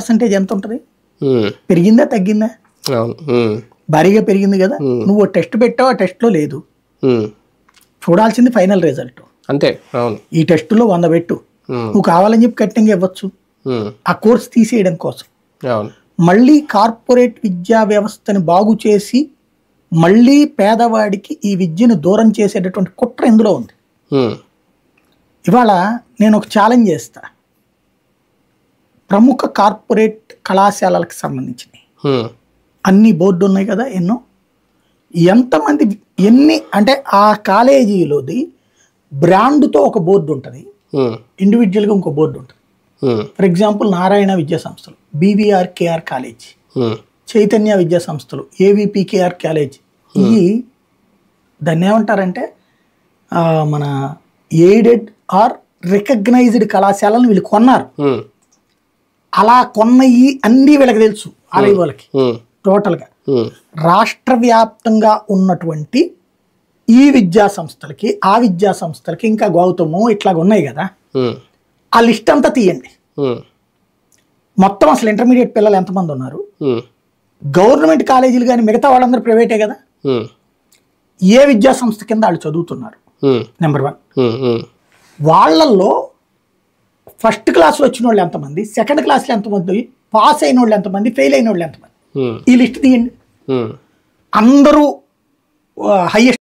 Percentage ఎంత ఉంటుంది? పెరిగిందా తగ్గిందా? భారీగా పెరిగింది కదా. నువ్వు టెస్ట్ పెట్టావు, ఆ టెస్ట్లో లేదు. చూడాల్సింది ఫైనల్ రిజల్ట్ అంతే. ఈ టెస్టులో 100 పెట్టు, నువ్వు కావాలని చెప్పి కట్టింగ్ ఇవ్వచ్చు ఆ కోర్స్ తీసేయడం కోసం. మళ్ళీ కార్పొరేట్ విద్యా వ్యవస్థని బాగు చేసి మళ్ళీ పేదవాడికి ఈ విద్యను దూరం చేసేటటువంటి కుట్ర ఇందులో ఉంది. ఇవాళ నేను ఒక ఛాలెంజ్ చేస్తా, ప్రముఖ కార్పొరేట్ కళాశాలలకు సంబంధించినవి అన్ని బోర్డు ఉన్నాయి కదా, ఎంతమంది ఎన్ని అంటే ఆ కాలేజీలోది బ్రాండ్తో ఒక బోర్డు ఉంటుంది, ఇండివిజువల్గా ఇంకో బోర్డు ఉంటుంది. ఫర్ ఎగ్జాంపుల్ నారాయణ విద్యా సంస్థలు, బీవీఆర్ కేఆర్ కాలేజ్, చైతన్య విద్యా సంస్థలు, ఏవిపి కేఆర్ కాలేజ్, ఇవి దాన్ని ఏమంటారంటే మన ఎయిడెడ్ ఆర్ రికగ్నైజ్డ్ కళాశాలను వీళ్ళు కొన్నారు. అలా కొన్నవి అన్నీ వీళ్ళకి తెలుసు, ఆర్ఐ వాళ్ళకి. టోటల్గా రాష్ట్ర వ్యాప్తంగా ఉన్నటువంటి ఈ విద్యా సంస్థలకి, ఆ విద్యా సంస్థలకి, ఇంకా గౌతము ఇట్లాగ ఉన్నాయి కదా, ఆ లిస్ట్ అంతా తీయండి. మొత్తం అసలు ఇంటర్మీడియట్ పిల్లలు ఎంతమంది ఉన్నారు? గవర్నమెంట్ కాలేజీలు కానీ మిగతా వాళ్ళందరూ ప్రైవేటే కదా. ఏ విద్యా సంస్థ కింద వాళ్ళు చదువుతున్నారు? నెంబర్ 1. వాళ్ళల్లో ఫస్ట్ క్లాస్లో వచ్చిన వాళ్ళు ఎంతమంది, సెకండ్ క్లాస్లో ఎంతమంది, పాస్ అయిన వాళ్ళు ఎంతమంది, ఫెయిల్ అయిన వాళ్ళు ఎంతమంది, ఈ లిస్ట్ తీయండి. అందరూ హైయెస్ట్